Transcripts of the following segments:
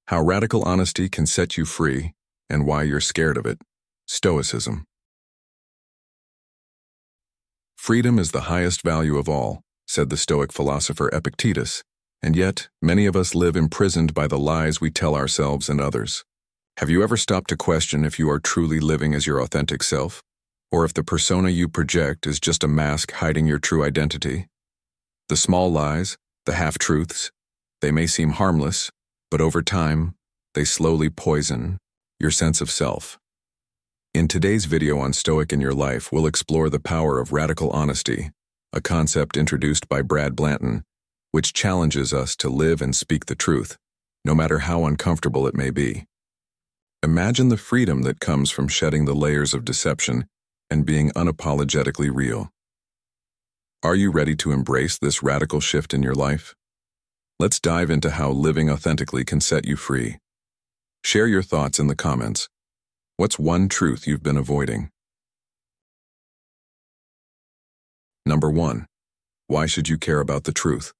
How radical honesty can set you free and why you're scared of it. Stoicism. Freedom is the highest value of all, said the Stoic philosopher Epictetus, and yet many of us live imprisoned by the lies we tell ourselves and others. Have you ever stopped to question if you are truly living as your authentic self, or if the persona you project is just a mask hiding your true identity? The small lies, the half-truths, they may seem harmless, but over time, they slowly poison your sense of self. In today's video on Stoic in Your Life, we'll explore the power of radical honesty, a concept introduced by Brad Blanton, which challenges us to live and speak the truth, no matter how uncomfortable it may be. Imagine the freedom that comes from shedding the layers of deception and being unapologetically real. Are you ready to embrace this radical shift in your life? Let's dive into how living authentically can set you free. Share your thoughts in the comments. What's one truth you've been avoiding? Number 1. Why should you care about the truth?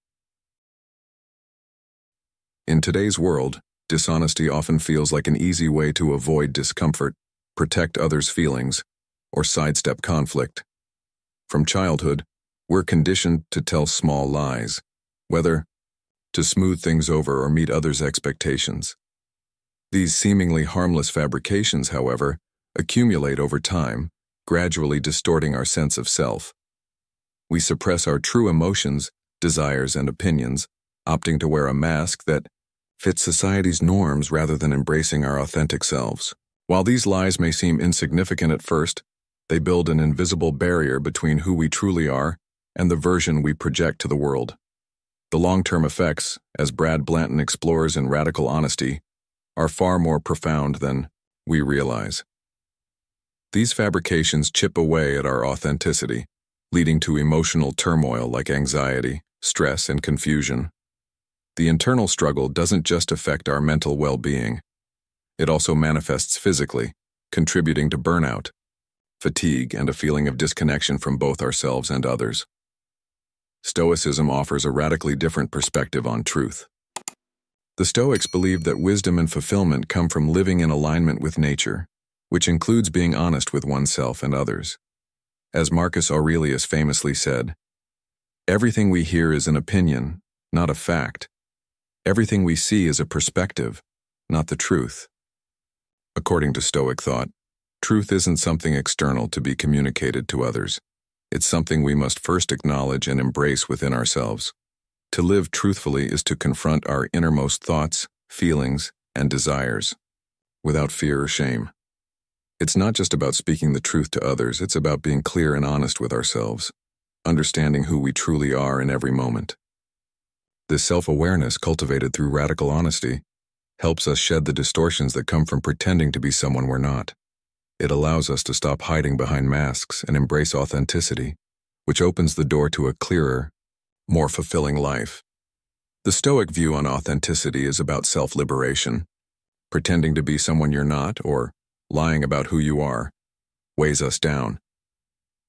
In today's world, dishonesty often feels like an easy way to avoid discomfort, protect others' feelings, or sidestep conflict. From childhood, we're conditioned to tell small lies, whether to smooth things over or meet others' expectations. These seemingly harmless fabrications, however, accumulate over time, gradually distorting our sense of self. We suppress our true emotions, desires, and opinions, opting to wear a mask that fits society's norms rather than embracing our authentic selves. While these lies may seem insignificant at first, they build an invisible barrier between who we truly are and the version we project to the world. The long-term effects, as Brad Blanton explores in Radical Honesty, are far more profound than we realize. These fabrications chip away at our authenticity, leading to emotional turmoil like anxiety, stress, and confusion. The internal struggle doesn't just affect our mental well-being. It also manifests physically, contributing to burnout, fatigue, and a feeling of disconnection from both ourselves and others. Stoicism offers a radically different perspective on truth. The Stoics believed that wisdom and fulfillment come from living in alignment with nature, which includes being honest with oneself and others. As Marcus Aurelius famously said, "Everything we hear is an opinion, not a fact. Everything we see is a perspective, not the truth." According to Stoic thought, truth isn't something external to be communicated to others. It's something we must first acknowledge and embrace within ourselves. To live truthfully is to confront our innermost thoughts, feelings, and desires, without fear or shame. It's not just about speaking the truth to others, it's about being clear and honest with ourselves, understanding who we truly are in every moment. This self-awareness, cultivated through radical honesty, helps us shed the distortions that come from pretending to be someone we're not. It allows us to stop hiding behind masks and embrace authenticity, which opens the door to a clearer, more fulfilling life. The Stoic view on authenticity is about self-liberation. Pretending to be someone you're not, or lying about who you are, weighs us down.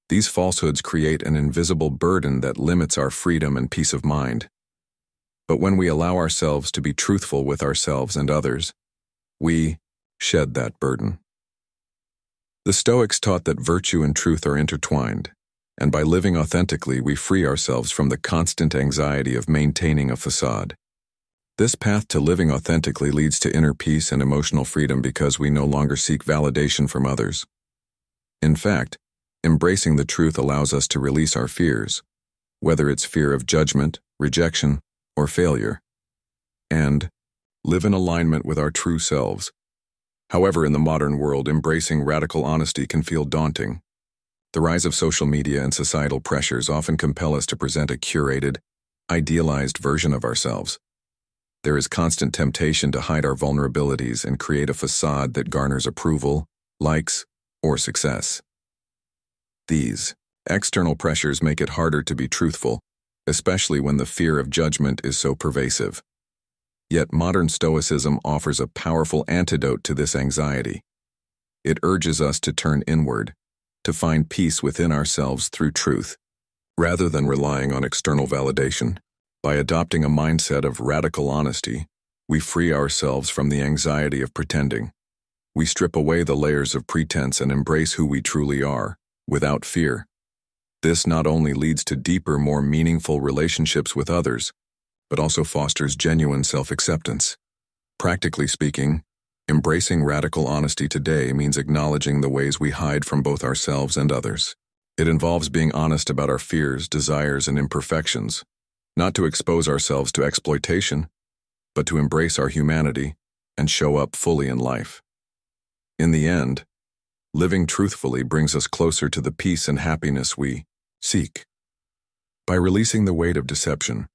These falsehoods create an invisible burden that limits our freedom and peace of mind. But when we allow ourselves to be truthful with ourselves and others, we shed that burden. The Stoics taught that virtue and truth are intertwined, and by living authentically, we free ourselves from the constant anxiety of maintaining a facade. This path to living authentically leads to inner peace and emotional freedom because we no longer seek validation from others. In fact, embracing the truth allows us to release our fears, whether it's fear of judgment, rejection, or failure, and live in alignment with our true selves. However, in the modern world, embracing radical honesty can feel daunting. The rise of social media and societal pressures often compel us to present a curated, idealized version of ourselves. There is constant temptation to hide our vulnerabilities and create a facade that garners approval, likes, or success. These external pressures make it harder to be truthful, especially when the fear of judgment is so pervasive. Yet modern Stoicism offers a powerful antidote to this anxiety. It urges us to turn inward, to find peace within ourselves through truth, rather than relying on external validation. By adopting a mindset of radical honesty, We free ourselves from the anxiety of pretending. We strip away the layers of pretense and embrace who we truly are, without fear. This not only leads to deeper, more meaningful relationships with others, but also fosters genuine self-acceptance. Practically speaking, embracing radical honesty today means acknowledging the ways we hide from both ourselves and others. It involves being honest about our fears, desires, and imperfections, not to expose ourselves to exploitation, but to embrace our humanity and show up fully in life. In the end, living truthfully brings us closer to the peace and happiness we seek. By releasing the weight of deception,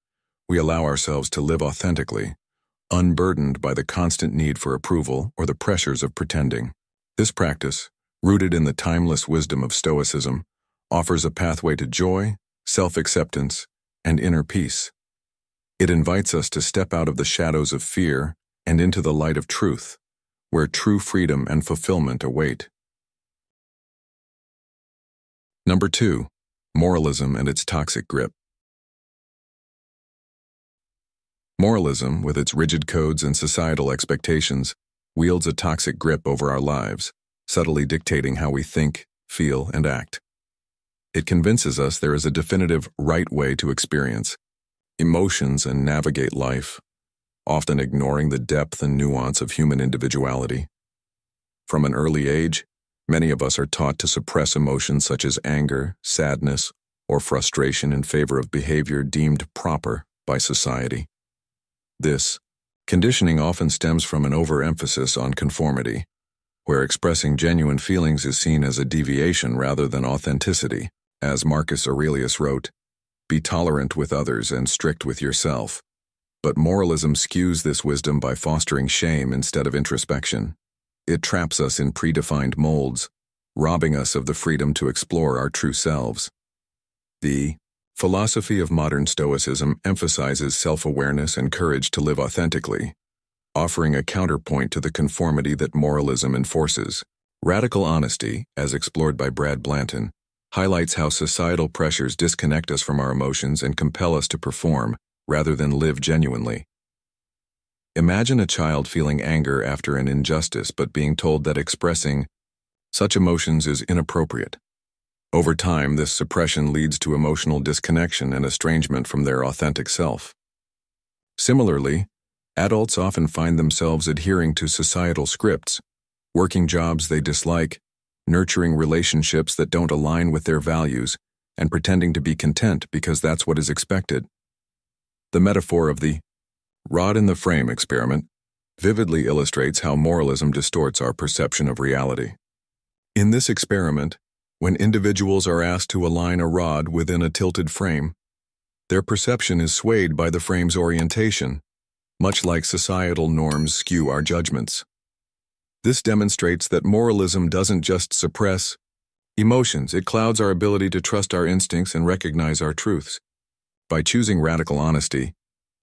we allow ourselves to live authentically, unburdened by the constant need for approval or the pressures of pretending. This practice, rooted in the timeless wisdom of Stoicism, offers a pathway to joy, self-acceptance, and inner peace. It invites us to step out of the shadows of fear and into the light of truth, where true freedom and fulfillment await. Number 2. Moralism and its toxic grip. Moralism, with its rigid codes and societal expectations, wields a toxic grip over our lives, subtly dictating how we think, feel, and act. It convinces us there is a definitive right way to experience emotions and navigate life, often ignoring the depth and nuance of human individuality. From an early age, many of us are taught to suppress emotions such as anger, sadness, or frustration in favor of behavior deemed proper by society. This conditioning often stems from an overemphasis on conformity, where expressing genuine feelings is seen as a deviation rather than authenticity. As Marcus Aurelius wrote, "Be tolerant with others and strict with yourself." But moralism skews this wisdom by fostering shame instead of introspection. It traps us in predefined molds, robbing us of the freedom to explore our true selves. The philosophy of modern Stoicism emphasizes self-awareness and courage to live authentically, offering a counterpoint to the conformity that moralism enforces. Radical honesty, as explored by Brad Blanton, highlights how societal pressures disconnect us from our emotions and compel us to perform rather than live genuinely. Imagine a child feeling anger after an injustice but being told that expressing such emotions is inappropriate. Over time, this suppression leads to emotional disconnection and estrangement from their authentic self. Similarly, adults often find themselves adhering to societal scripts, working jobs they dislike, nurturing relationships that don't align with their values, and pretending to be content because that's what is expected. The metaphor of the rod in the frame experiment vividly illustrates how moralism distorts our perception of reality. In this experiment, when individuals are asked to align a rod within a tilted frame, their perception is swayed by the frame's orientation, much like societal norms skew our judgments. This demonstrates that moralism doesn't just suppress emotions, it clouds our ability to trust our instincts and recognize our truths. By choosing radical honesty,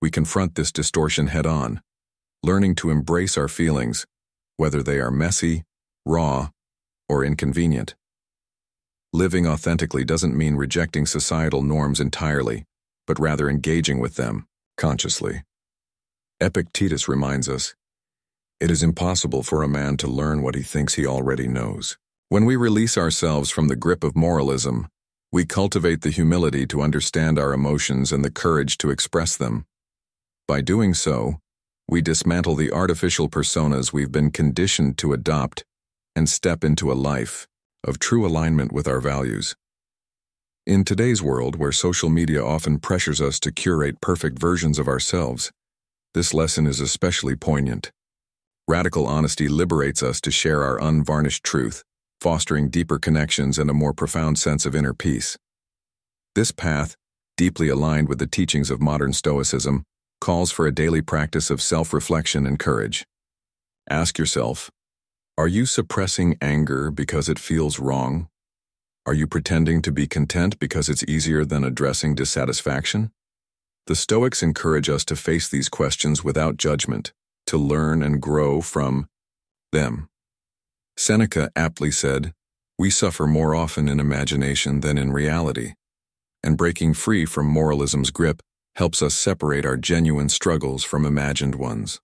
we confront this distortion head-on, learning to embrace our feelings, whether they are messy, raw, or inconvenient. Living authentically doesn't mean rejecting societal norms entirely, but rather engaging with them consciously. Epictetus reminds us, "It is impossible for a man to learn what he thinks he already knows." When we release ourselves from the grip of moralism, we cultivate the humility to understand our emotions and the courage to express them. By doing so, we dismantle the artificial personas we've been conditioned to adopt and step into a life of true alignment with our values. In today's world, where social media often pressures us to curate perfect versions of ourselves, this lesson is especially poignant. Radical honesty liberates us to share our unvarnished truth, fostering deeper connections and a more profound sense of inner peace. This path, deeply aligned with the teachings of modern Stoicism, calls for a daily practice of self-reflection and courage. Ask yourself, are you suppressing anger because it feels wrong? Are you pretending to be content because it's easier than addressing dissatisfaction? The Stoics encourage us to face these questions without judgment, to learn and grow from them. Seneca aptly said, "We suffer more often in imagination than in reality," and breaking free from moralism's grip helps us separate our genuine struggles from imagined ones.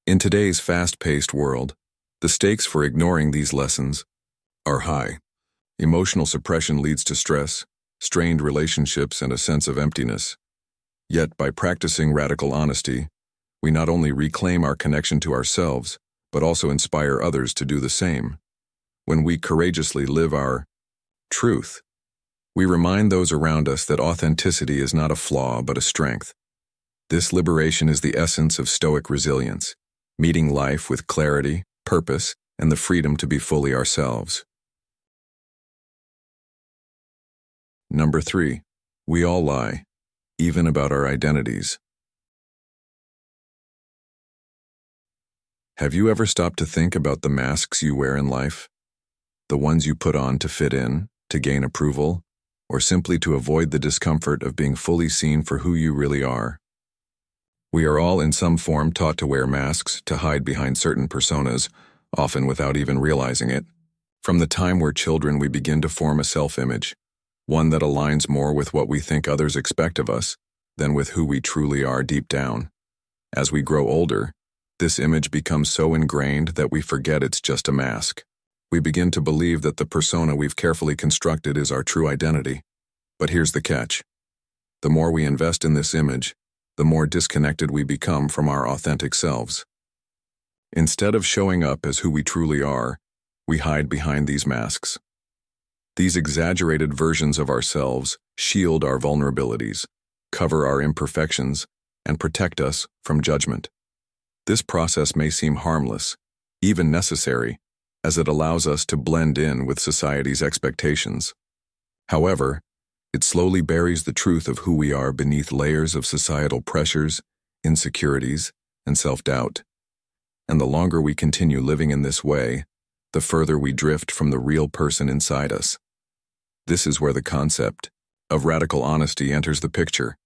In today's fast-paced world, the stakes for ignoring these lessons are high. Emotional suppression leads to stress, strained relationships, and a sense of emptiness. Yet, by practicing radical honesty, we not only reclaim our connection to ourselves, but also inspire others to do the same. When we courageously live our truth, we remind those around us that authenticity is not a flaw but a strength. This liberation is the essence of Stoic resilience, meeting life with clarity, purpose, and the freedom to be fully ourselves. Number 3. We all lie, even about our identities. Have you ever stopped to think about the masks you wear in life? The ones you put on to fit in, to gain approval, or simply to avoid the discomfort of being fully seen for who you really are? We are all in some form taught to wear masks, to hide behind certain personas, often without even realizing it. From the time we're children, we begin to form a self-image, one that aligns more with what we think others expect of us than with who we truly are deep down. As we grow older, this image becomes so ingrained that we forget it's just a mask. We begin to believe that the persona we've carefully constructed is our true identity. But here's the catch. The more we invest in this image, the more disconnected we become from our authentic selves. Instead of showing up as who we truly are, we hide behind these masks. These exaggerated versions of ourselves shield our vulnerabilities, cover our imperfections, and protect us from judgment. This process may seem harmless, even necessary, as it allows us to blend in with society's expectations. However, it slowly buries the truth of who we are beneath layers of societal pressures, insecurities, and self-doubt. And the longer we continue living in this way, the further we drift from the real person inside us. This is where the concept of radical honesty enters the picture,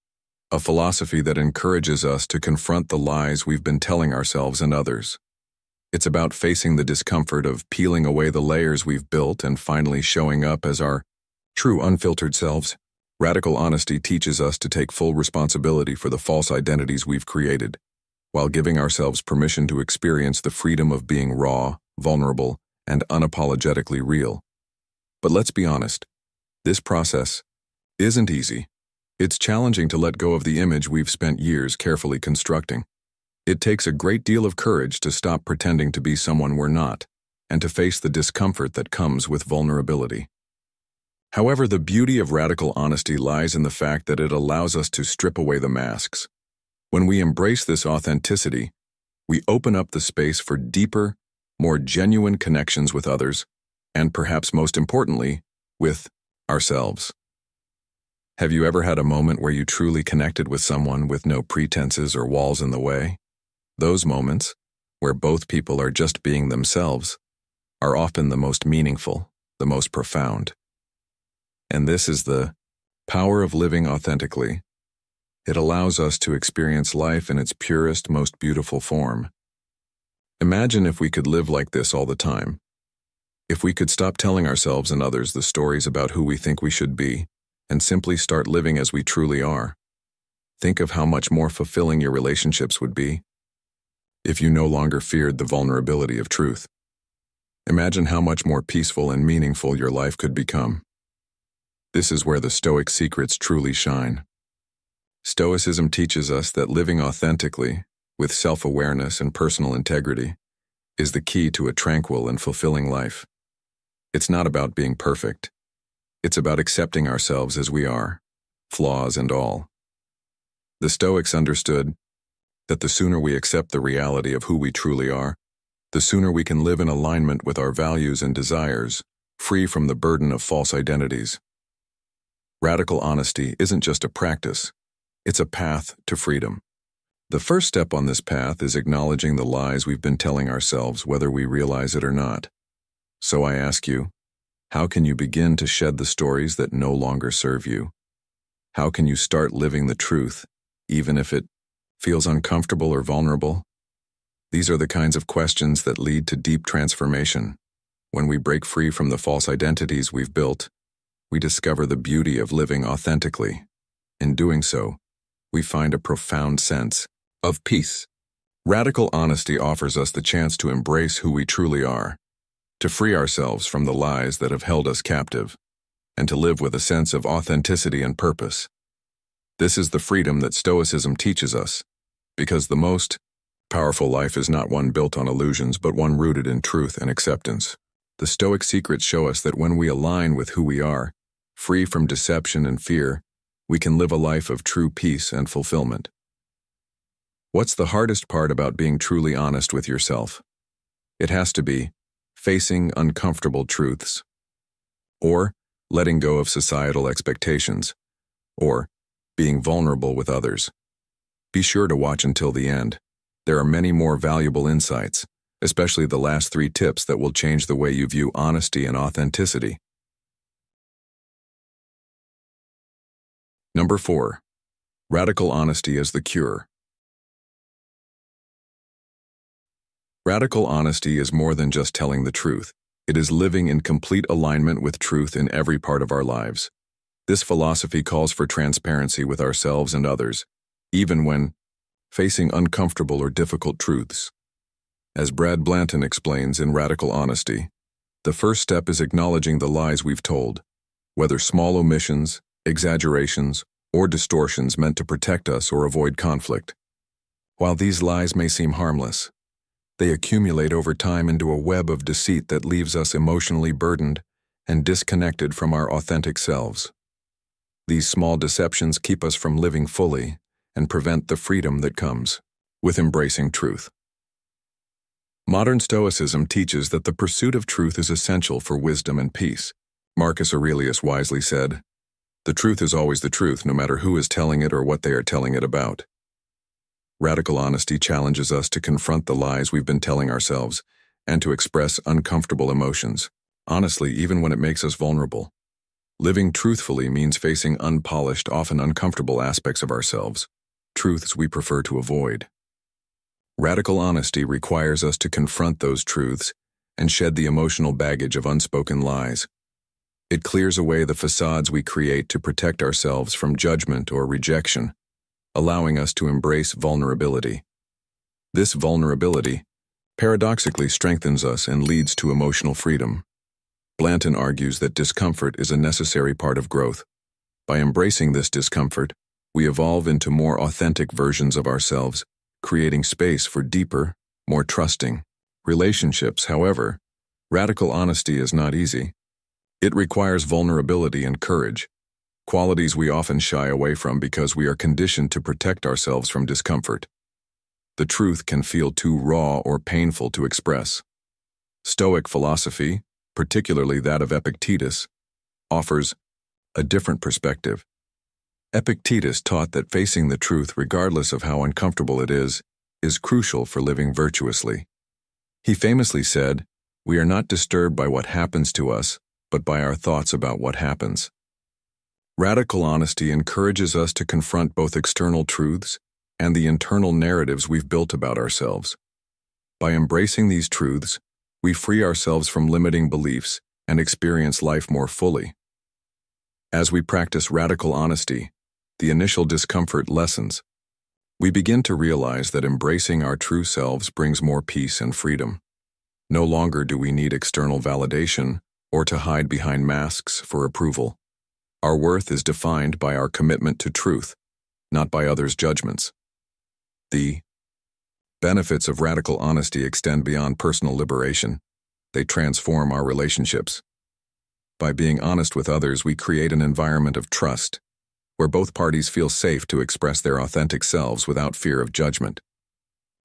a philosophy that encourages us to confront the lies we've been telling ourselves and others. It's about facing the discomfort of peeling away the layers we've built and finally showing up as our true unfiltered selves. Radical honesty teaches us to take full responsibility for the false identities we've created, while giving ourselves permission to experience the freedom of being raw, vulnerable, and unapologetically real. But let's be honest, this process isn't easy. It's challenging to let go of the image we've spent years carefully constructing. It takes a great deal of courage to stop pretending to be someone we're not, and to face the discomfort that comes with vulnerability. However, the beauty of radical honesty lies in the fact that it allows us to strip away the masks. When we embrace this authenticity, we open up the space for deeper, more genuine connections with others, and perhaps most importantly, with ourselves. Have you ever had a moment where you truly connected with someone with no pretenses or walls in the way? Those moments, where both people are just being themselves, are often the most meaningful, the most profound. And this is the power of living authentically. It allows us to experience life in its purest, most beautiful form. Imagine if we could live like this all the time. If we could stop telling ourselves and others the stories about who we think we should be, and simply start living as we truly are. Think of how much more fulfilling your relationships would be if you no longer feared the vulnerability of truth. Imagine how much more peaceful and meaningful your life could become. This is where the Stoic secrets truly shine. Stoicism teaches us that living authentically, with self-awareness and personal integrity, is the key to a tranquil and fulfilling life. It's not about being perfect. It's about accepting ourselves as we are, flaws and all. The Stoics understood that the sooner we accept the reality of who we truly are, the sooner we can live in alignment with our values and desires, free from the burden of false identities. Radical honesty isn't just a practice, it's a path to freedom. The first step on this path is acknowledging the lies we've been telling ourselves, whether we realize it or not. So I ask you, how can you begin to shed the stories that no longer serve you? How can you start living the truth, even if it feels uncomfortable or vulnerable? These are the kinds of questions that lead to deep transformation. When we break free from the false identities we've built, we discover the beauty of living authentically. In doing so, we find a profound sense of peace Radical honesty offers us the chance to embrace who we truly are, to free ourselves from the lies that have held us captive, and to live with a sense of authenticity and purpose. This is the freedom that Stoicism teaches us, because the most powerful life is not one built on illusions, but one rooted in truth and acceptance. The Stoic secrets show us that when we align with who we are, free from deception and fear, we can live a life of true peace and fulfillment. What's the hardest part about being truly honest with yourself? It has to be facing uncomfortable truths, or letting go of societal expectations, or being vulnerable with others. Be sure to watch until the end. There are many more valuable insights, especially the last 3 tips that will change the way you view honesty and authenticity. Number 4. Radical honesty as the cure. Radical honesty is more than just telling the truth. It is living in complete alignment with truth in every part of our lives. This philosophy calls for transparency with ourselves and others, even when facing uncomfortable or difficult truths. As Brad Blanton explains in Radical Honesty, the first step is acknowledging the lies we've told, whether small omissions, exaggerations, or distortions meant to protect us or avoid conflict. While these lies may seem harmless, they accumulate over time into a web of deceit that leaves us emotionally burdened and disconnected from our authentic selves. These small deceptions keep us from living fully and prevent the freedom that comes with embracing truth. Modern Stoicism teaches that the pursuit of truth is essential for wisdom and peace. Marcus Aurelius wisely said, "The truth is always the truth, no matter who is telling it or what they are telling it about." Radical honesty challenges us to confront the lies we've been telling ourselves and to express uncomfortable emotions, honestly, even when it makes us vulnerable. Living truthfully means facing unpolished, often uncomfortable aspects of ourselves, truths we prefer to avoid. Radical honesty requires us to confront those truths and shed the emotional baggage of unspoken lies. It clears away the facades we create to protect ourselves from judgment or rejection, allowing us to embrace vulnerability. This vulnerability paradoxically strengthens us and leads to emotional freedom. Blanton argues that discomfort is a necessary part of growth. By embracing this discomfort, we evolve into more authentic versions of ourselves, creating space for deeper, more trusting relationships. However, radical honesty is not easy. It requires vulnerability and courage, qualities we often shy away from because we are conditioned to protect ourselves from discomfort. The truth can feel too raw or painful to express. Stoic philosophy, particularly that of Epictetus, offers a different perspective. Epictetus taught that facing the truth, regardless of how uncomfortable it is crucial for living virtuously. He famously said, "We are not disturbed by what happens to us, but by our thoughts about what happens." Radical honesty encourages us to confront both external truths and the internal narratives we've built about ourselves. By embracing these truths, we free ourselves from limiting beliefs and experience life more fully. As we practice radical honesty, the initial discomfort lessens. We begin to realize that embracing our true selves brings more peace and freedom. No longer do we need external validation or to hide behind masks for approval. Our worth is defined by our commitment to truth, not by others' judgments. The benefits of radical honesty extend beyond personal liberation. They transform our relationships. By being honest with others, we create an environment of trust, where both parties feel safe to express their authentic selves without fear of judgment.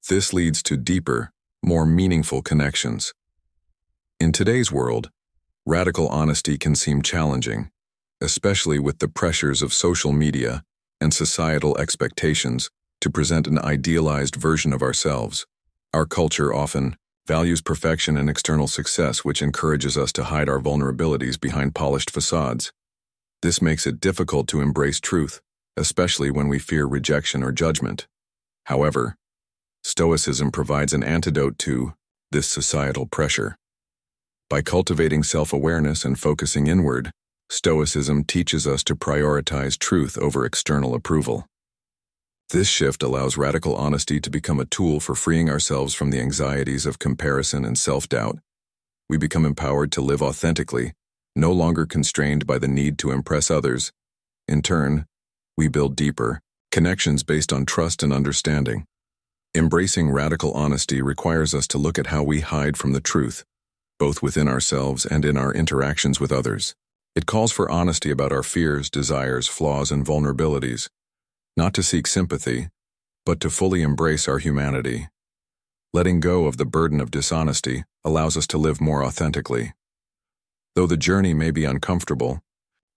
This leads to deeper, more meaningful connections. In today's world, radical honesty can seem challenging, especially with the pressures of social media and societal expectations to present an idealized version of ourselves. Our culture often values perfection and external success, which encourages us to hide our vulnerabilities behind polished facades. This makes it difficult to embrace truth, especially when we fear rejection or judgment. However, Stoicism provides an antidote to this societal pressure. By cultivating self-awareness and focusing inward, Stoicism teaches us to prioritize truth over external approval. This shift allows radical honesty to become a tool for freeing ourselves from the anxieties of comparison and self-doubt. We become empowered to live authentically, no longer constrained by the need to impress others. In turn, we build deeper connections based on trust and understanding. Embracing radical honesty requires us to look at how we hide from the truth, both within ourselves and in our interactions with others. It calls for honesty about our fears, desires, flaws, and vulnerabilities, not to seek sympathy, but to fully embrace our humanity. Letting go of the burden of dishonesty allows us to live more authentically. Though the journey may be uncomfortable,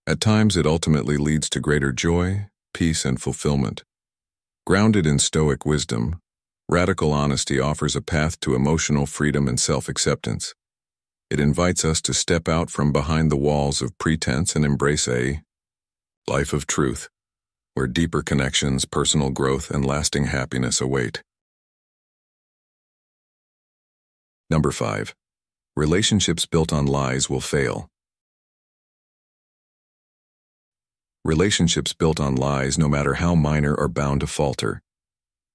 at times it ultimately leads to greater joy, peace, and fulfillment. Grounded in Stoic wisdom, radical honesty offers a path to emotional freedom and self-acceptance. It invites us to step out from behind the walls of pretense and embrace a life of truth, where deeper connections, personal growth, and lasting happiness await. Number 5. Relationships built on lies will fail. Relationships built on lies, no matter how minor, are bound to falter.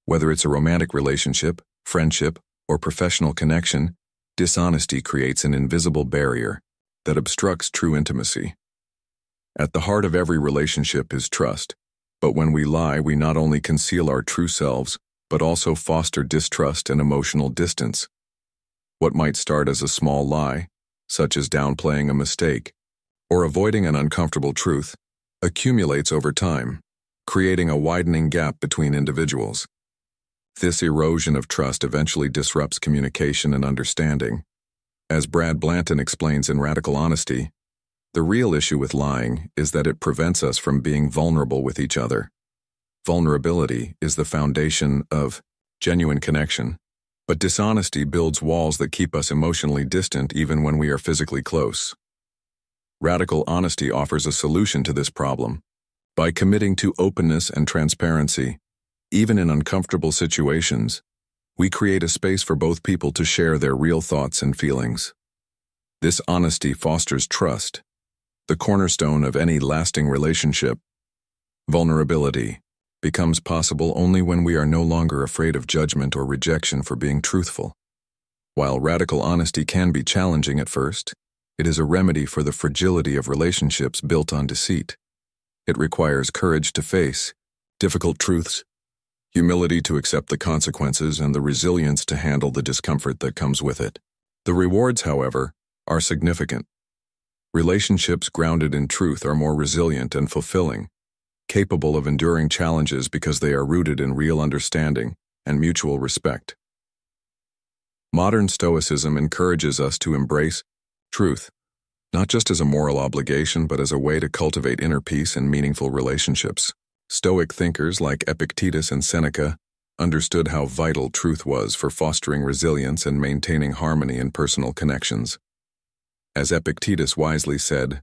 Whether it's a romantic relationship, friendship, or professional connection, dishonesty creates an invisible barrier that obstructs true intimacy. At the heart of every relationship is trust, but when we lie, we not only conceal our true selves, but also foster distrust and emotional distance. What might start as a small lie, such as downplaying a mistake, or avoiding an uncomfortable truth, accumulates over time, creating a widening gap between individuals. This erosion of trust eventually disrupts communication and understanding. As Brad Blanton explains in Radical Honesty, the real issue with lying is that it prevents us from being vulnerable with each other. Vulnerability is the foundation of genuine connection, but dishonesty builds walls that keep us emotionally distant even when we are physically close. Radical honesty offers a solution to this problem. By committing to openness and transparency, even in uncomfortable situations, we create a space for both people to share their real thoughts and feelings. This honesty fosters trust, the cornerstone of any lasting relationship. Vulnerability becomes possible only when we are no longer afraid of judgment or rejection for being truthful. While radical honesty can be challenging at first, it is a remedy for the fragility of relationships built on deceit. It requires courage to face difficult truths, humility to accept the consequences, and the resilience to handle the discomfort that comes with it. The rewards, however, are significant. Relationships grounded in truth are more resilient and fulfilling, capable of enduring challenges because they are rooted in real understanding and mutual respect. Modern Stoicism encourages us to embrace truth, not just as a moral obligation, but as a way to cultivate inner peace and meaningful relationships. Stoic thinkers like Epictetus and Seneca understood how vital truth was for fostering resilience and maintaining harmony in personal connections. As Epictetus wisely said,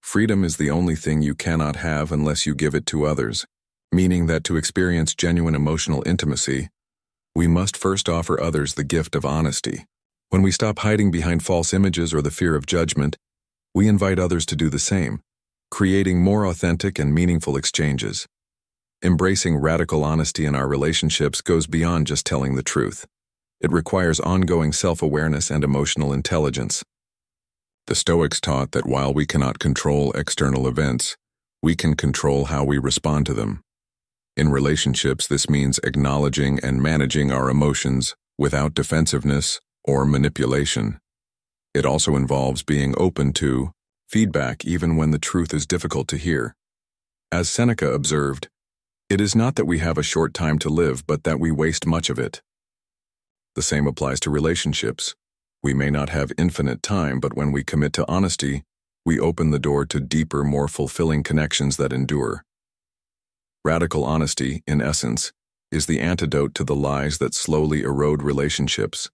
"Freedom is the only thing you cannot have unless you give it to others," meaning that to experience genuine emotional intimacy, we must first offer others the gift of honesty. When we stop hiding behind false images or the fear of judgment, we invite others to do the same, creating more authentic and meaningful exchanges. Embracing radical honesty in our relationships goes beyond just telling the truth. It requires ongoing self-awareness and emotional intelligence. The Stoics taught that while we cannot control external events, we can control how we respond to them. In relationships, this means acknowledging and managing our emotions without defensiveness or manipulation. It also involves being open to feedback even when the truth is difficult to hear. As Seneca observed, "It is not that we have a short time to live, but that we waste much of it." The same applies to relationships. We may not have infinite time, but when we commit to honesty, we open the door to deeper, more fulfilling connections that endure. Radical honesty, in essence, is the antidote to the lies that slowly erode relationships.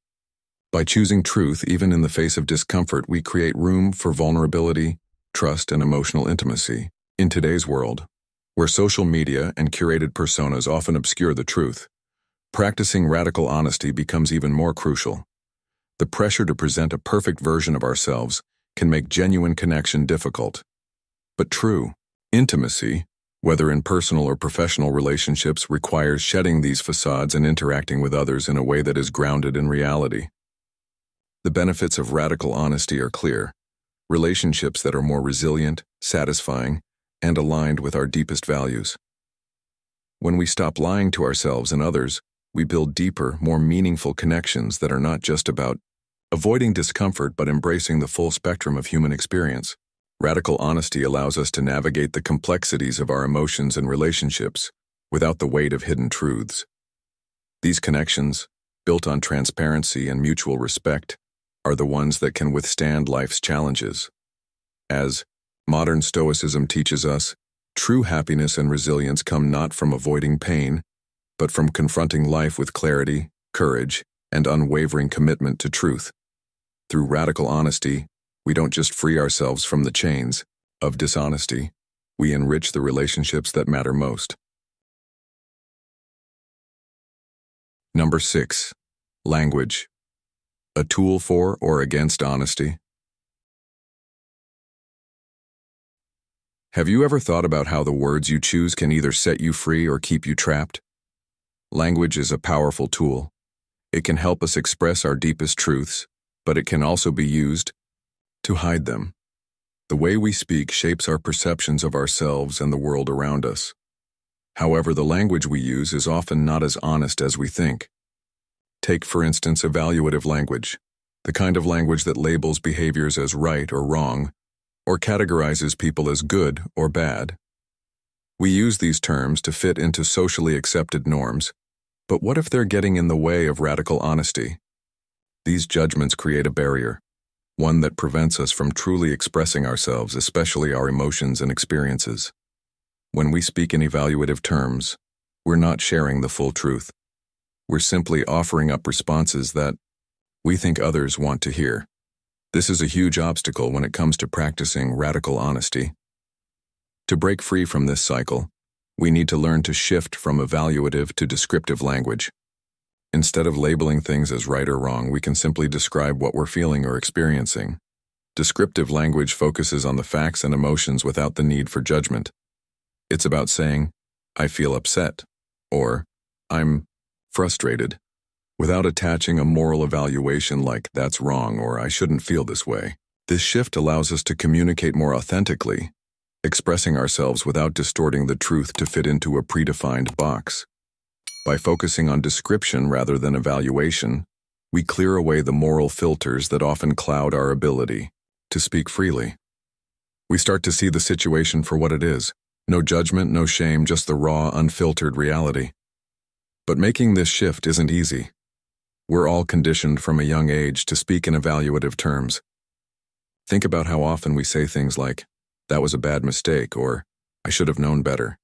By choosing truth, even in the face of discomfort, we create room for vulnerability, trust, and emotional intimacy. In today's world, where social media and curated personas often obscure the truth, practicing radical honesty becomes even more crucial. The pressure to present a perfect version of ourselves can make genuine connection difficult. But true intimacy, whether in personal or professional relationships, requires shedding these facades and interacting with others in a way that is grounded in reality. The benefits of radical honesty are clear: relationships that are more resilient, satisfying, and aligned with our deepest values. When we stop lying to ourselves and others, we build deeper, more meaningful connections that are not just about avoiding discomfort but embracing the full spectrum of human experience. Radical honesty allows us to navigate the complexities of our emotions and relationships without the weight of hidden truths. These connections, built on transparency and mutual respect, are the ones that can withstand life's challenges. As modern Stoicism teaches us, true happiness and resilience come not from avoiding pain, but from confronting life with clarity, courage, and unwavering commitment to truth. Through radical honesty, we don't just free ourselves from the chains of dishonesty, we enrich the relationships that matter most. Number 6. Language. A tool for or against honesty? Have you ever thought about how the words you choose can either set you free or keep you trapped? Language is a powerful tool. It can help us express our deepest truths, but it can also be used to hide them. The way we speak shapes our perceptions of ourselves and the world around us. However, the language we use is often not as honest as we think. Take, for instance, evaluative language, the kind of language that labels behaviors as right or wrong, or categorizes people as good or bad. We use these terms to fit into socially accepted norms, but what if they're getting in the way of radical honesty? These judgments create a barrier, one that prevents us from truly expressing ourselves, especially our emotions and experiences. When we speak in evaluative terms, we're not sharing the full truth. We're simply offering up responses that we think others want to hear. This is a huge obstacle when it comes to practicing radical honesty. To break free from this cycle, we need to learn to shift from evaluative to descriptive language. Instead of labeling things as right or wrong, we can simply describe what we're feeling or experiencing. Descriptive language focuses on the facts and emotions without the need for judgment. It's about saying, "I feel upset," or "I'm frustrated," without attaching a moral evaluation like "that's wrong" or "I shouldn't feel this way." This shift allows us to communicate more authentically, expressing ourselves without distorting the truth to fit into a predefined box. By focusing on description rather than evaluation, we clear away the moral filters that often cloud our ability to speak freely. We start to see the situation for what it is. No judgment, no shame, just the raw, unfiltered reality. But making this shift isn't easy. We're all conditioned from a young age to speak in evaluative terms. Think about how often we say things like, "That was a bad mistake," or "I should have known better."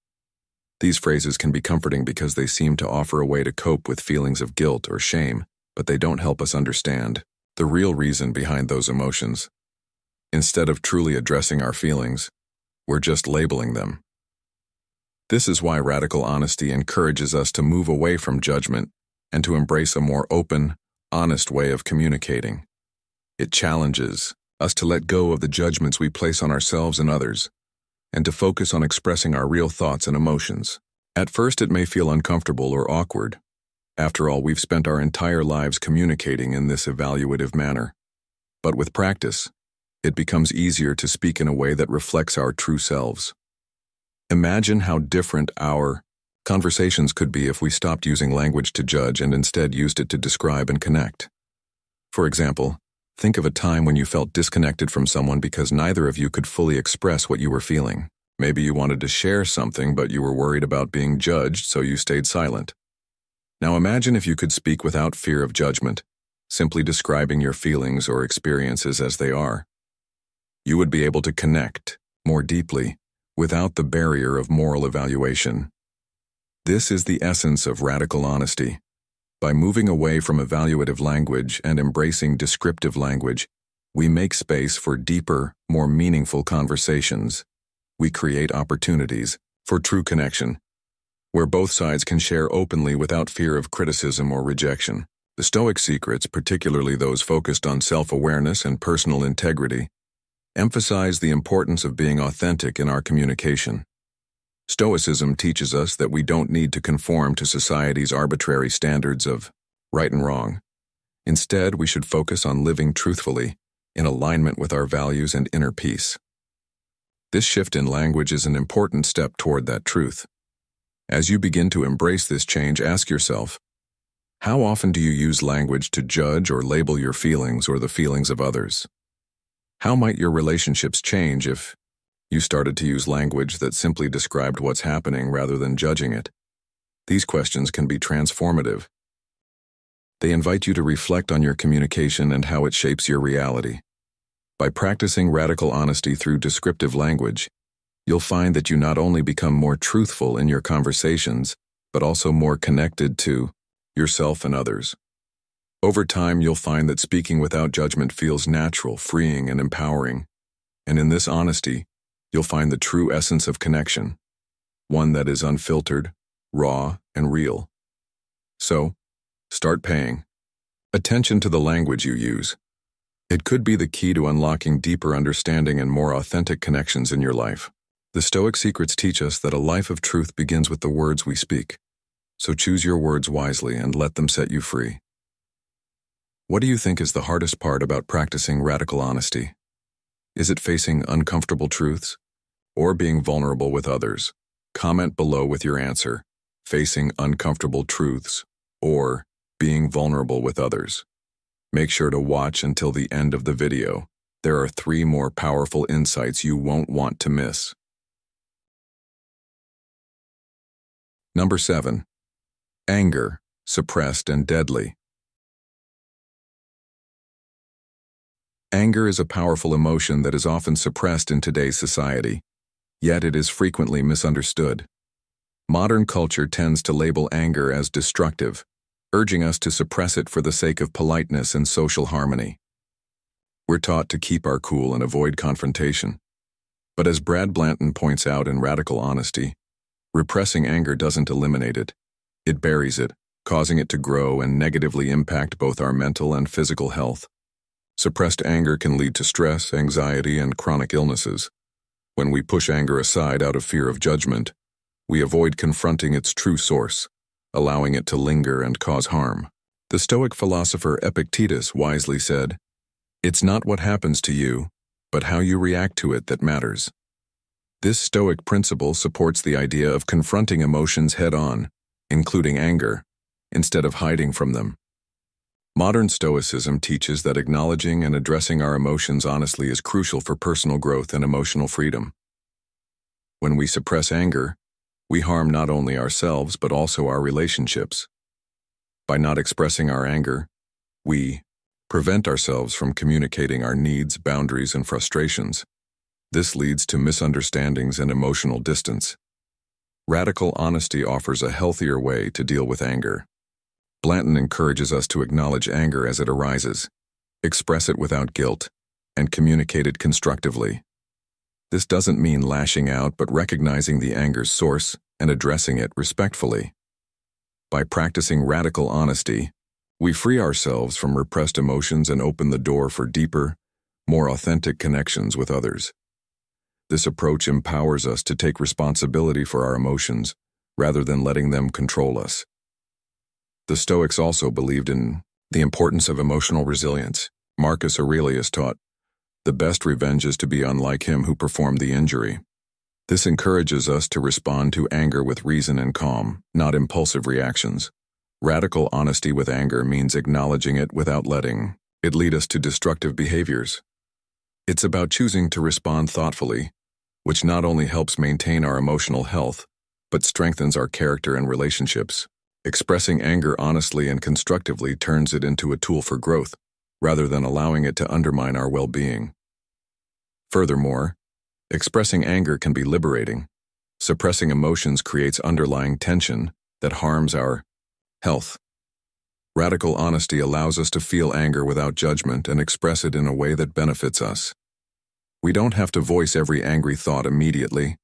These phrases can be comforting because they seem to offer a way to cope with feelings of guilt or shame, but they don't help us understand the real reason behind those emotions. Instead of truly addressing our feelings, we're just labeling them. This is why radical honesty encourages us to move away from judgment and to embrace a more open, honest way of communicating. It challenges us to let go of the judgments we place on ourselves and others, and to focus on expressing our real thoughts and emotions. At first, it may feel uncomfortable or awkward. After all, we've spent our entire lives communicating in this evaluative manner. But with practice, it becomes easier to speak in a way that reflects our true selves. Imagine how different our conversations could be if we stopped using language to judge and instead used it to describe and connect. For example, think of a time when you felt disconnected from someone because neither of you could fully express what you were feeling. Maybe you wanted to share something, but you were worried about being judged, so you stayed silent. Now imagine if you could speak without fear of judgment, simply describing your feelings or experiences as they are. You would be able to connect more deeply without the barrier of moral evaluation. This is the essence of radical honesty. By moving away from evaluative language and embracing descriptive language, we make space for deeper, more meaningful conversations. We create opportunities for true connection, where both sides can share openly without fear of criticism or rejection. The Stoic secrets, particularly those focused on self-awareness and personal integrity, emphasize the importance of being authentic in our communication. Stoicism teaches us that we don't need to conform to society's arbitrary standards of right and wrong. Instead, we should focus on living truthfully, in alignment with our values and inner peace. This shift in language is an important step toward that truth. As you begin to embrace this change, ask yourself, how often do you use language to judge or label your feelings or the feelings of others? How might your relationships change if you started to use language that simply described what's happening rather than judging it? These questions can be transformative. They invite you to reflect on your communication and how it shapes your reality. By practicing radical honesty through descriptive language, you'll find that you not only become more truthful in your conversations, but also more connected to yourself and others. Over time, you'll find that speaking without judgment feels natural, freeing, and empowering. And in this honesty, you'll find the true essence of connection, one that is unfiltered, raw, and real. So, start paying attention to the language you use. It could be the key to unlocking deeper understanding and more authentic connections in your life. The Stoic secrets teach us that a life of truth begins with the words we speak. So choose your words wisely and let them set you free. What do you think is the hardest part about practicing radical honesty? Is it facing uncomfortable truths or being vulnerable with others? Comment below with your answer, facing uncomfortable truths or being vulnerable with others. Make sure to watch until the end of the video. There are 3 more powerful insights you won't want to miss. Number 7. Anger, suppressed and deadly. Anger is a powerful emotion that is often suppressed in today's society, yet it is frequently misunderstood. Modern culture tends to label anger as destructive, urging us to suppress it for the sake of politeness and social harmony. We're taught to keep our cool and avoid confrontation. But as Brad Blanton points out in Radical Honesty, repressing anger doesn't eliminate it. It buries it, causing it to grow and negatively impact both our mental and physical health. Suppressed anger can lead to stress, anxiety, and chronic illnesses. When we push anger aside out of fear of judgment, we avoid confronting its true source, allowing it to linger and cause harm. The Stoic philosopher Epictetus wisely said, "It's not what happens to you, but how you react to it that matters." This Stoic principle supports the idea of confronting emotions head-on, including anger, instead of hiding from them. Modern Stoicism teaches that acknowledging and addressing our emotions honestly is crucial for personal growth and emotional freedom. When we suppress anger, we harm not only ourselves but also our relationships. By not expressing our anger, we prevent ourselves from communicating our needs, boundaries, and frustrations. This leads to misunderstandings and emotional distance. Radical honesty offers a healthier way to deal with anger. Blanton encourages us to acknowledge anger as it arises, express it without guilt, and communicate it constructively. This doesn't mean lashing out, but recognizing the anger's source and addressing it respectfully. By practicing radical honesty, we free ourselves from repressed emotions and open the door for deeper, more authentic connections with others. This approach empowers us to take responsibility for our emotions rather than letting them control us. The Stoics also believed in the importance of emotional resilience. Marcus Aurelius taught, "The best revenge is to be unlike him who performed the injury." This encourages us to respond to anger with reason and calm, not impulsive reactions. Radical honesty with anger means acknowledging it without letting it lead us to destructive behaviors. It's about choosing to respond thoughtfully, which not only helps maintain our emotional health, but strengthens our character and relationships. Expressing anger honestly and constructively turns it into a tool for growth, rather than allowing it to undermine our well-being. Furthermore, expressing anger can be liberating. Suppressing emotions creates underlying tension that harms our health. Radical honesty allows us to feel anger without judgment and express it in a way that benefits us. We don't have to voice every angry thought immediately.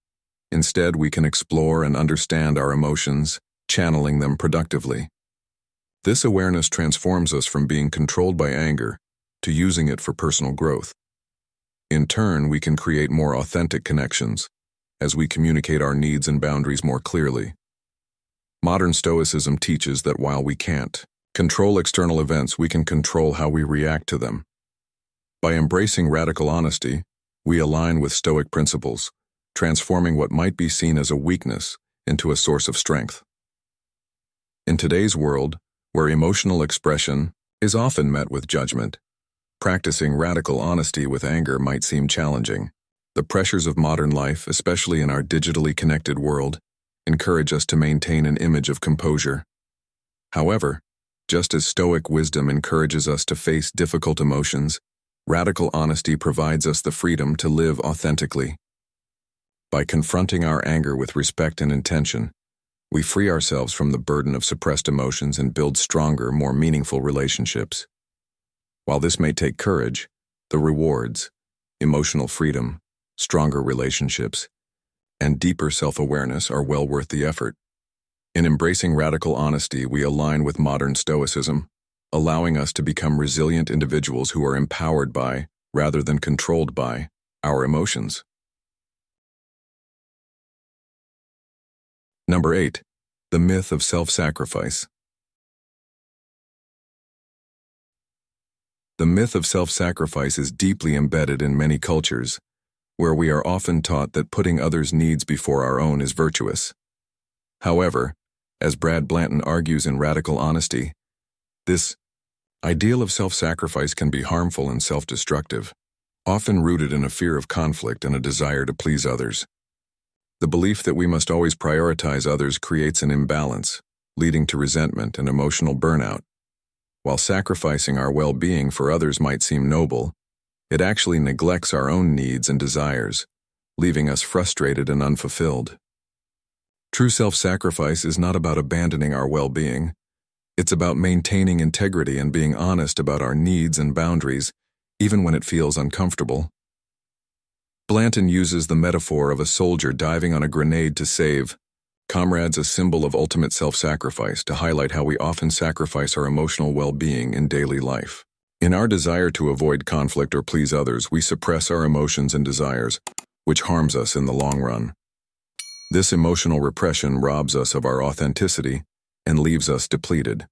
Instead, we can explore and understand our emotions, channeling them productively. This awareness transforms us from being controlled by anger to using it for personal growth. In turn, we can create more authentic connections, as we communicate our needs and boundaries more clearly. Modern Stoicism teaches that while we can't control external events, we can control how we react to them. By embracing radical honesty, we align with Stoic principles, transforming what might be seen as a weakness into a source of strength. In today's world, where emotional expression is often met with judgment, practicing radical honesty with anger might seem challenging. The pressures of modern life, especially in our digitally connected world, encourage us to maintain an image of composure. However, just as Stoic wisdom encourages us to face difficult emotions, radical honesty provides us the freedom to live authentically. By confronting our anger with respect and intention, we free ourselves from the burden of suppressed emotions and build stronger, more meaningful relationships. While this may take courage, the rewards, emotional freedom, stronger relationships, and deeper self-awareness are well worth the effort. In embracing radical honesty, we align with modern Stoicism, allowing us to become resilient individuals who are empowered by, rather than controlled by, our emotions. Number 8. The myth of self-sacrifice. The myth of self-sacrifice is deeply embedded in many cultures, where we are often taught that putting others' needs before our own is virtuous. However, as Brad Blanton argues in Radical Honesty, this ideal of self-sacrifice can be harmful and self-destructive, often rooted in a fear of conflict and a desire to please others. The belief that we must always prioritize others creates an imbalance, leading to resentment and emotional burnout. While sacrificing our well-being for others might seem noble, it actually neglects our own needs and desires, leaving us frustrated and unfulfilled. True self-sacrifice is not about abandoning our well-being. It's about maintaining integrity and being honest about our needs and boundaries, even when it feels uncomfortable. Blanton uses the metaphor of a soldier diving on a grenade to save comrades, a symbol of ultimate self-sacrifice, to highlight how we often sacrifice our emotional well-being in daily life. In our desire to avoid conflict or please others, we suppress our emotions and desires, which harms us in the long run. This emotional repression robs us of our authenticity and leaves us depleted.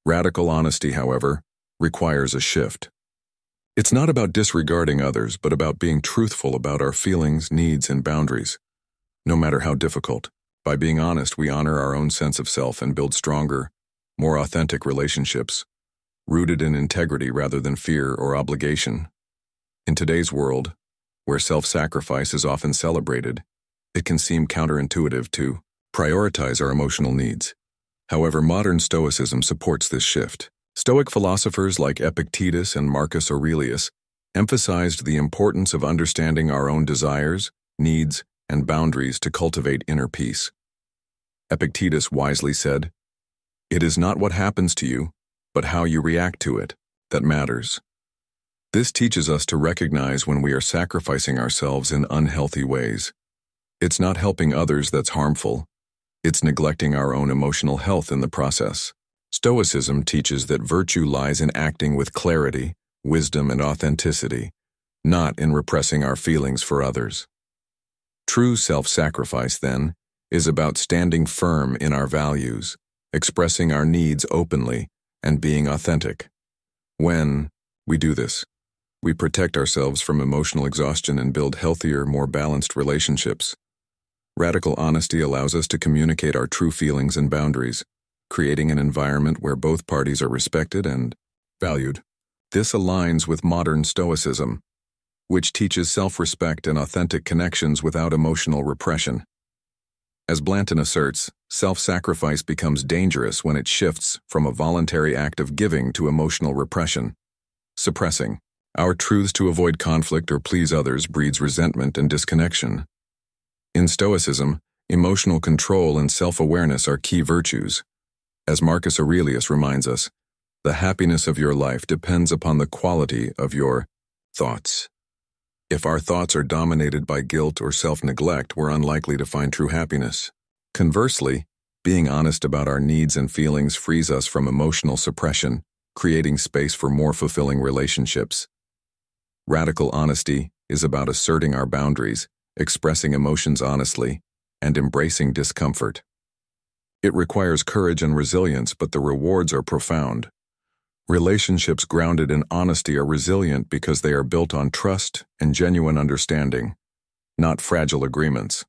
Radical honesty, however, requires a shift. It's not about disregarding others, but about being truthful about our feelings, needs, and boundaries, no matter how difficult. By being honest, we honor our own sense of self and build stronger, more authentic relationships, rooted in integrity rather than fear or obligation. In today's world, where self-sacrifice is often celebrated, it can seem counterintuitive to prioritize our emotional needs. However, modern Stoicism supports this shift. Stoic philosophers like Epictetus and Marcus Aurelius emphasized the importance of understanding our own desires, needs, and boundaries to cultivate inner peace. Epictetus wisely said, "It is not what happens to you, but how you react to it, that matters." This teaches us to recognize when we are sacrificing ourselves in unhealthy ways. It's not helping others that's harmful. It's neglecting our own emotional health in the process. Stoicism teaches that virtue lies in acting with clarity, wisdom, and authenticity, not in repressing our feelings for others. True self-sacrifice, then, is about standing firm in our values, expressing our needs openly, and being authentic. When we do this, we protect ourselves from emotional exhaustion and build healthier, more balanced relationships. Radical honesty allows us to communicate our true feelings and boundaries, creating an environment where both parties are respected and valued. This aligns with modern Stoicism, which teaches self-respect and authentic connections without emotional repression. As Blanton asserts, self-sacrifice becomes dangerous when it shifts from a voluntary act of giving to emotional repression. Suppressing our truths to avoid conflict or please others breeds resentment and disconnection. In Stoicism, emotional control and self-awareness are key virtues. As Marcus Aurelius reminds us, the happiness of your life depends upon the quality of your thoughts. If our thoughts are dominated by guilt or self-neglect, we're unlikely to find true happiness. Conversely, being honest about our needs and feelings frees us from emotional suppression, creating space for more fulfilling relationships. Radical honesty is about asserting our boundaries expressing emotions honestly, and embracing discomfort. It requires courage and resilience, but the rewards are profound. Relationships grounded in honesty are resilient because they are built on trust and genuine understanding, not fragile agreements.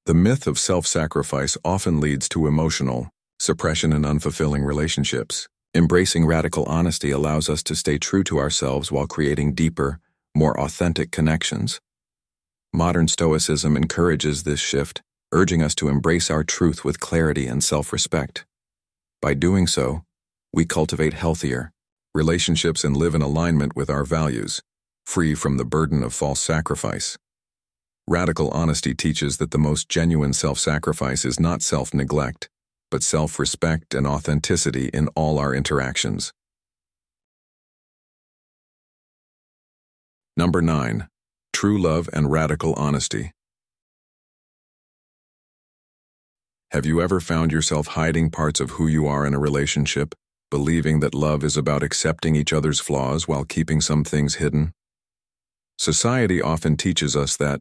The myth of self-sacrifice often leads to emotional suppression and unfulfilling relationships. Embracing radical honesty allows us to stay true to ourselves while creating deeper, more authentic connections. Modern Stoicism encourages this shift, urging us to embrace our truth with clarity and self-respect. By doing so, we cultivate healthier relationships and live in alignment with our values, free from the burden of false sacrifice. Radical honesty teaches that the most genuine self-sacrifice is not self-neglect, but self-respect and authenticity in all our interactions. Number 9. True love and radical honesty. Have you ever found yourself hiding parts of who you are in a relationship, believing that love is about accepting each other's flaws while keeping some things hidden? Society often teaches us that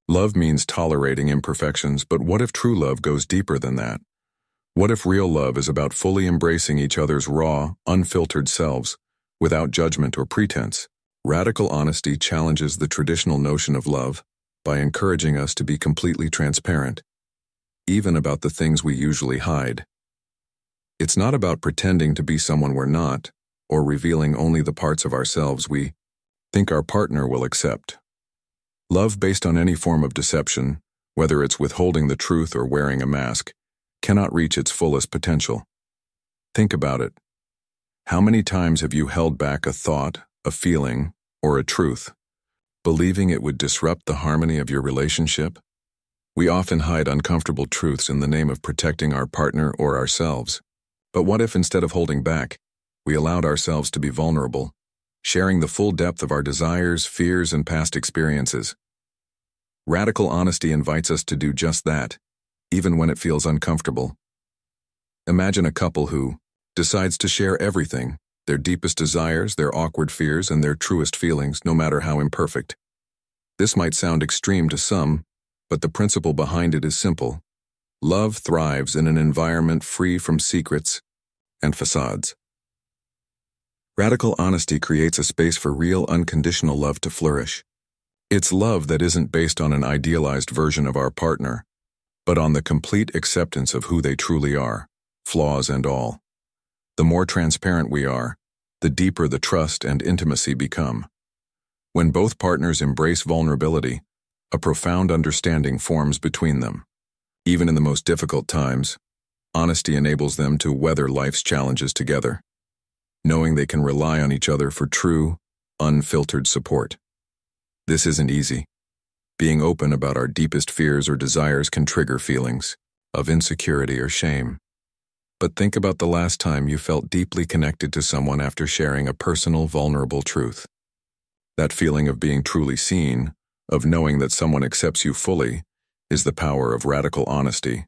love means tolerating imperfections, but what if true love goes deeper than that? What if real love is about fully embracing each other's raw, unfiltered selves, without judgment or pretense? Radical honesty challenges the traditional notion of love by encouraging us to be completely transparent, even about the things we usually hide. It's not about pretending to be someone we're not, or revealing only the parts of ourselves we think our partner will accept. Love based on any form of deception, whether it's withholding the truth or wearing a mask, cannot reach its fullest potential. Think about it. How many times have you held back a thought, a feeling, or a truth, believing it would disrupt the harmony of your relationship? We often hide uncomfortable truths in the name of protecting our partner or ourselves. But what if instead of holding back, we allowed ourselves to be vulnerable, sharing the full depth of our desires, fears, and past experiences? Radical honesty invites us to do just that, even when it feels uncomfortable. Imagine a couple who decides to share everything, their deepest desires, their awkward fears, and their truest feelings, no matter how imperfect. This might sound extreme to some, but the principle behind it is simple. Love thrives in an environment free from secrets and facades. Radical honesty creates a space for real, unconditional love to flourish. It's love that isn't based on an idealized version of our partner, but on the complete acceptance of who they truly are, flaws and all. The more transparent we are, the deeper the trust and intimacy become. When both partners embrace vulnerability, a profound understanding forms between them. Even in the most difficult times, honesty enables them to weather life's challenges together, knowing they can rely on each other for true, unfiltered support. This isn't easy. Being open about our deepest fears or desires can trigger feelings of insecurity or shame. But think about the last time you felt deeply connected to someone after sharing a personal, vulnerable truth. That feeling of being truly seen, of knowing that someone accepts you fully, is the power of radical honesty.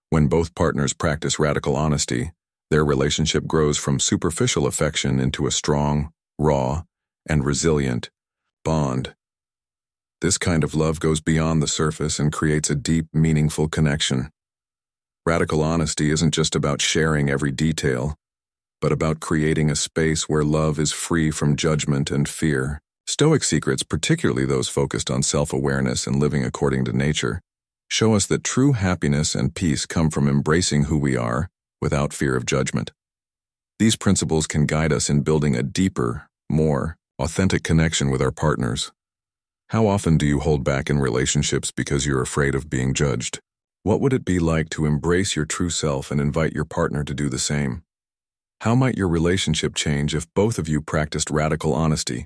When both partners practice radical honesty, their relationship grows from superficial affection into a strong, raw, and resilient bond. This kind of love goes beyond the surface and creates a deep, meaningful connection. Radical honesty isn't just about sharing every detail, but about creating a space where love is free from judgment and fear. Stoic secrets, particularly those focused on self-awareness and living according to nature, show us that true happiness and peace come from embracing who we are without fear of judgment. These principles can guide us in building a deeper, more authentic connection with our partners. How often do you hold back in relationships because you're afraid of being judged? What would it be like to embrace your true self and invite your partner to do the same? How might your relationship change if both of you practiced radical honesty,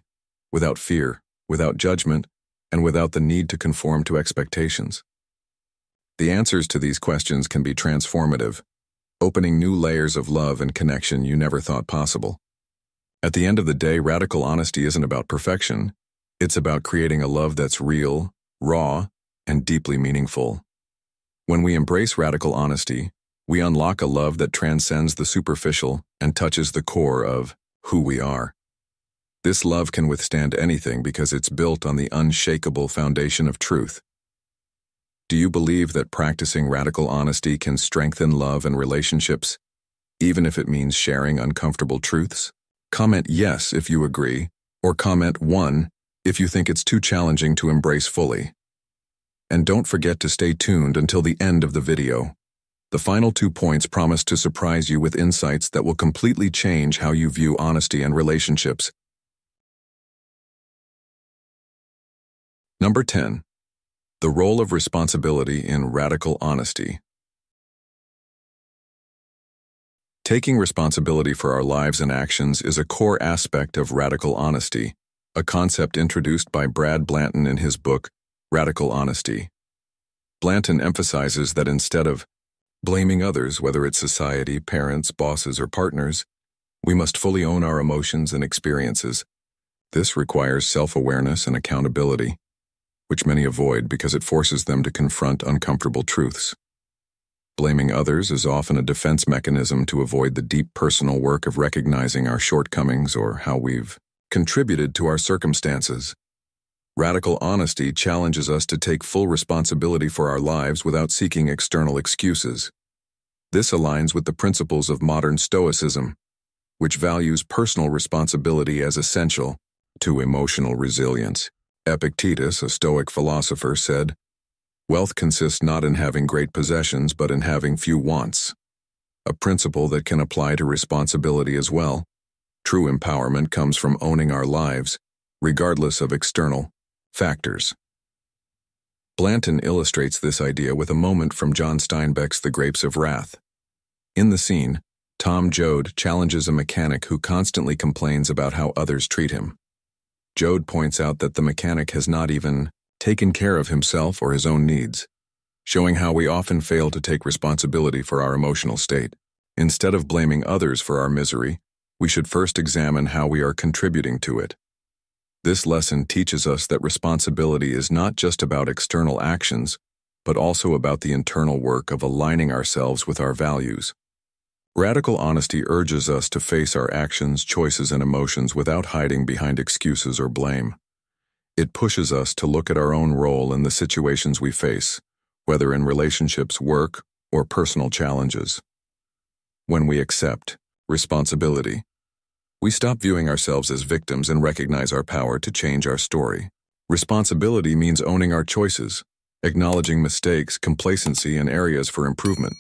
without fear, without judgment, and without the need to conform to expectations? The answers to these questions can be transformative, opening new layers of love and connection you never thought possible. At the end of the day, radical honesty isn't about perfection. It's about creating a love that's real, raw, and deeply meaningful. When we embrace radical honesty, we unlock a love that transcends the superficial and touches the core of who we are. This love can withstand anything because it's built on the unshakable foundation of truth. Do you believe that practicing radical honesty can strengthen love and relationships, even if it means sharing uncomfortable truths? Comment yes if you agree, or comment 1 if you think it's too challenging to embrace fully. And don't forget to stay tuned until the end of the video. The final 2 points promise to surprise you with insights that will completely change how you view honesty and relationships. Number 10. The role of responsibility in radical honesty. Taking responsibility for our lives and actions is a core aspect of radical honesty, a concept introduced by Brad Blanton in his book, Radical Honesty. Blanton emphasizes that instead of blaming others, whether it's society, parents, bosses, or partners, we must fully own our emotions and experiences. This requires self-awareness and accountability, which many avoid because it forces them to confront uncomfortable truths. Blaming others is often a defense mechanism to avoid the deep personal work of recognizing our shortcomings or how we've contributed to our circumstances. Radical honesty challenges us to take full responsibility for our lives without seeking external excuses. This aligns with the principles of modern Stoicism, which values personal responsibility as essential to emotional resilience. Epictetus, a Stoic philosopher, said, "Wealth consists not in having great possessions, but in having few wants," a principle that can apply to responsibility as well. True empowerment comes from owning our lives, regardless of external factors. Blanton illustrates this idea with a moment from John Steinbeck's The Grapes of Wrath. In the scene, Tom Joad challenges a mechanic who constantly complains about how others treat him. Joad points out that the mechanic has not even taken care of himself or his own needs, showing how we often fail to take responsibility for our emotional state. Instead of blaming others for our misery, we should first examine how we are contributing to it. This lesson teaches us that responsibility is not just about external actions, but also about the internal work of aligning ourselves with our values. Radical honesty urges us to face our actions, choices, and emotions without hiding behind excuses or blame. It pushes us to look at our own role in the situations we face, whether in relationships, work, or personal challenges. When we accept responsibility, we stop viewing ourselves as victims and recognize our power to change our story. Responsibility means owning our choices, acknowledging mistakes, complacency, and areas for improvement.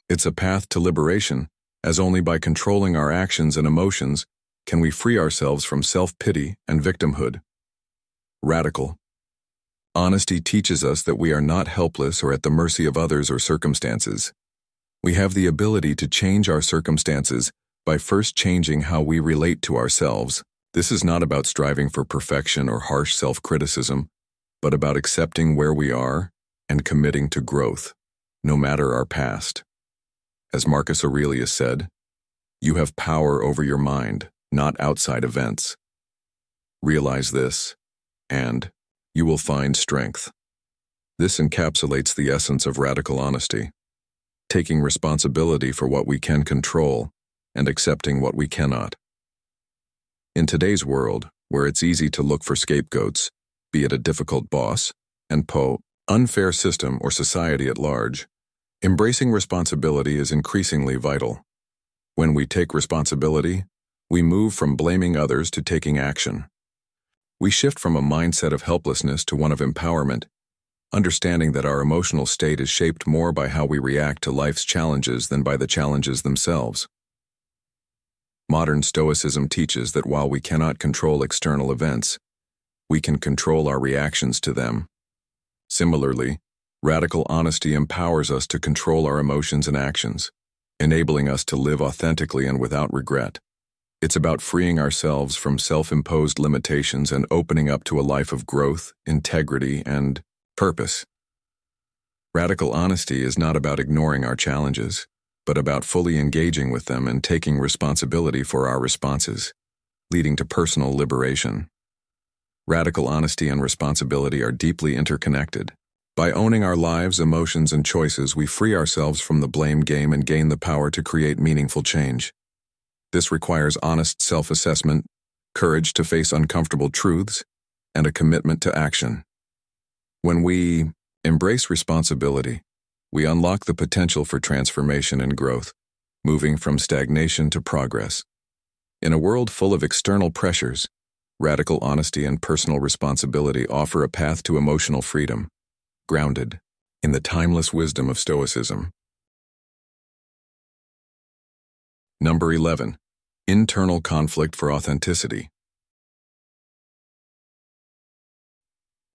It's a path to liberation, as only by controlling our actions and emotions can we free ourselves from self-pity and victimhood. Radical honesty teaches us that we are not helpless or at the mercy of others or circumstances. We have the ability to change our circumstances by first changing how we relate to ourselves. This is not about striving for perfection or harsh self-criticism, but about accepting where we are and committing to growth, no matter our past. As Marcus Aurelius said, "You have power over your mind, not outside events." Realize this, and you will find strength. This encapsulates the essence of radical honesty, taking responsibility for what we can control and accepting what we cannot. In today's world, where it's easy to look for scapegoats, be it a difficult boss, and unfair system or society at large, embracing responsibility is increasingly vital. When we take responsibility, we move from blaming others to taking action. We shift from a mindset of helplessness to one of empowerment, understanding that our emotional state is shaped more by how we react to life's challenges than by the challenges themselves. Modern Stoicism teaches that while we cannot control external events, we can control our reactions to them. Similarly, radical honesty empowers us to control our emotions and actions, enabling us to live authentically and without regret. It's about freeing ourselves from self-imposed limitations and opening up to a life of growth, integrity, and purpose. Radical honesty is not about ignoring our challenges, but about fully engaging with them and taking responsibility for our responses, leading to personal liberation. Radical honesty and responsibility are deeply interconnected. By owning our lives, emotions, and choices, we free ourselves from the blame game and gain the power to create meaningful change. This requires honest self-assessment, courage to face uncomfortable truths, and a commitment to action. When we embrace responsibility, we unlock the potential for transformation and growth, moving from stagnation to progress. In a world full of external pressures, radical honesty and personal responsibility offer a path to emotional freedom, grounded in the timeless wisdom of Stoicism. Number 11. Internal conflict for authenticity.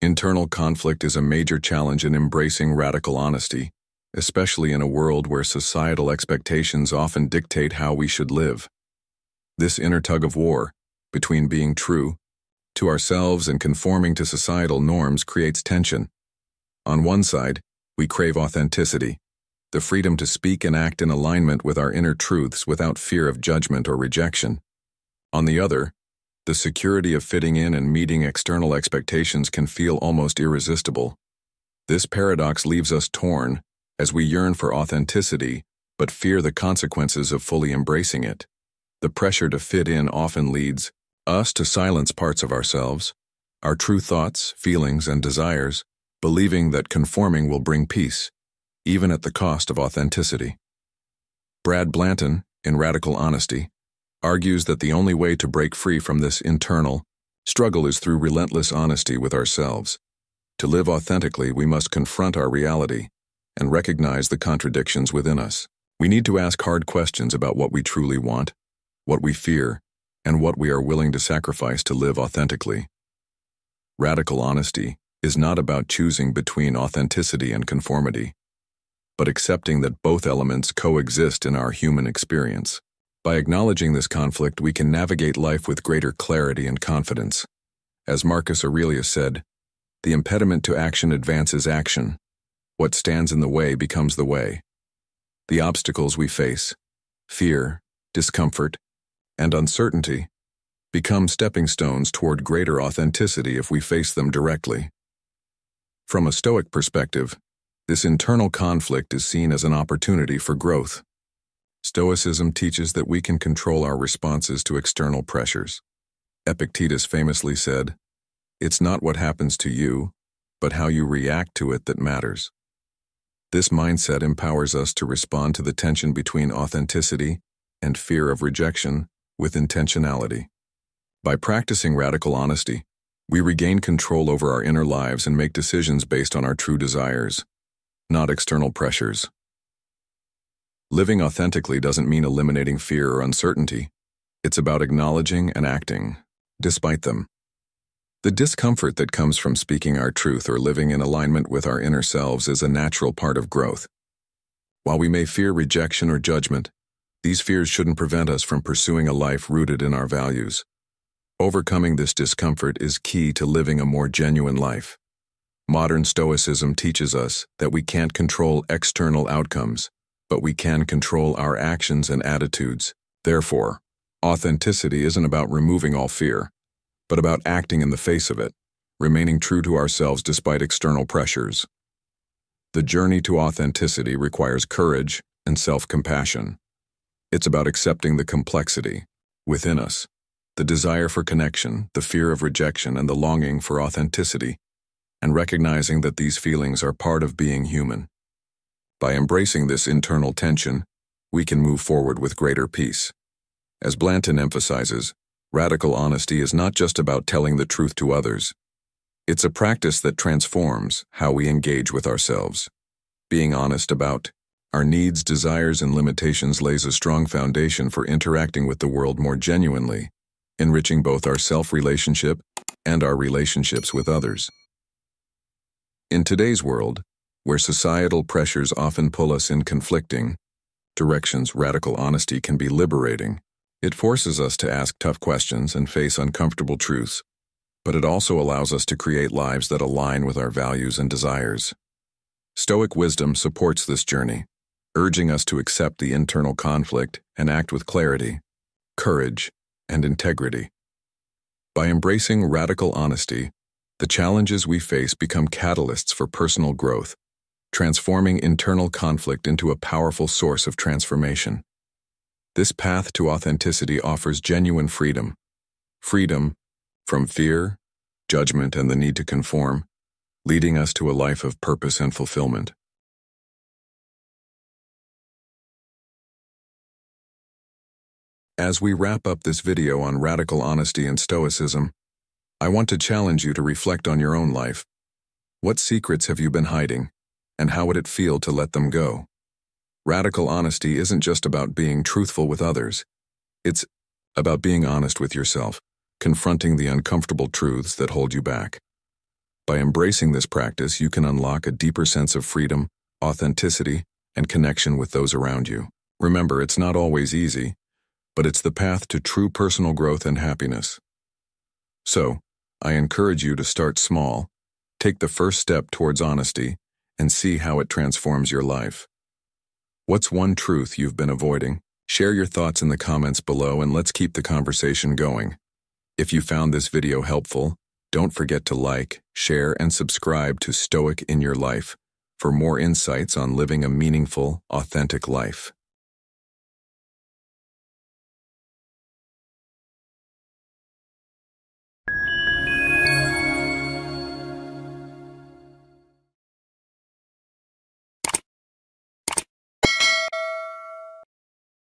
Internal conflict is a major challenge in embracing radical honesty, especially in a world where societal expectations often dictate how we should live. This inner tug-of-war between being true to ourselves and conforming to societal norms creates tension. On one side, we crave authenticity, the freedom to speak and act in alignment with our inner truths without fear of judgment or rejection. On the other, the security of fitting in and meeting external expectations can feel almost irresistible. This paradox leaves us torn as we yearn for authenticity but fear the consequences of fully embracing it. The pressure to fit in often leads us to silence parts of ourselves, our true thoughts, feelings, and desires, believing that conforming will bring peace, even at the cost of authenticity. Brad Blanton, in Radical Honesty, argues that the only way to break free from this internal struggle is through relentless honesty with ourselves. To live authentically, we must confront our reality and recognize the contradictions within us. We need to ask hard questions about what we truly want, what we fear, and what we are willing to sacrifice to live authentically. Radical honesty is not about choosing between authenticity and conformity, but accepting that both elements coexist in our human experience. By acknowledging this conflict, we can navigate life with greater clarity and confidence. As Marcus Aurelius said, "The impediment to action advances action. What stands in the way becomes the way." The obstacles we face, fear, discomfort, and uncertainty, become stepping stones toward greater authenticity if we face them directly. From a Stoic perspective, this internal conflict is seen as an opportunity for growth. Stoicism teaches that we can control our responses to external pressures. Epictetus famously said, "It's not what happens to you, but how you react to it that matters." This mindset empowers us to respond to the tension between authenticity and fear of rejection with intentionality. By practicing radical honesty, we regain control over our inner lives and make decisions based on our true desires, not external pressures. Living authentically doesn't mean eliminating fear or uncertainty. It's about acknowledging and acting despite them. The discomfort that comes from speaking our truth or living in alignment with our inner selves is a natural part of growth. While we may fear rejection or judgment, these fears shouldn't prevent us from pursuing a life rooted in our values. Overcoming this discomfort is key to living a more genuine life. Modern Stoicism teaches us that we can't control external outcomes, but we can control our actions and attitudes. Therefore, authenticity isn't about removing all fear, but about acting in the face of it, remaining true to ourselves despite external pressures. The journey to authenticity requires courage and self-compassion. It's about accepting the complexity within us, the desire for connection, the fear of rejection, and the longing for authenticity, and recognizing that these feelings are part of being human. By embracing this internal tension, we can move forward with greater peace. As Blanton emphasizes, radical honesty is not just about telling the truth to others. It's a practice that transforms how we engage with ourselves. Being honest about our needs, desires, and limitations lays a strong foundation for interacting with the world more genuinely, enriching both our self-relationship and our relationships with others. In today's world, where societal pressures often pull us in conflicting directions, radical honesty can be liberating. It forces us to ask tough questions and face uncomfortable truths, but it also allows us to create lives that align with our values and desires. Stoic wisdom supports this journey, urging us to accept the internal conflict and act with clarity, courage, and integrity. By embracing radical honesty, the challenges we face become catalysts for personal growth, transforming internal conflict into a powerful source of transformation. This path to authenticity offers genuine freedom, freedom from fear, judgment, and the need to conform, leading us to a life of purpose and fulfillment. As we wrap up this video on radical honesty and Stoicism, I want to challenge you to reflect on your own life. What secrets have you been hiding, and how would it feel to let them go? Radical honesty isn't just about being truthful with others. It's about being honest with yourself, confronting the uncomfortable truths that hold you back. By embracing this practice, you can unlock a deeper sense of freedom, authenticity, and connection with those around you. Remember, it's not always easy, but it's the path to true personal growth and happiness. So, I encourage you to start small, take the first step towards honesty, and see how it transforms your life. What's one truth you've been avoiding? Share your thoughts in the comments below and let's keep the conversation going. If you found this video helpful, don't forget to like, share, and subscribe to Stoic in Your Life for more insights on living a meaningful, authentic life.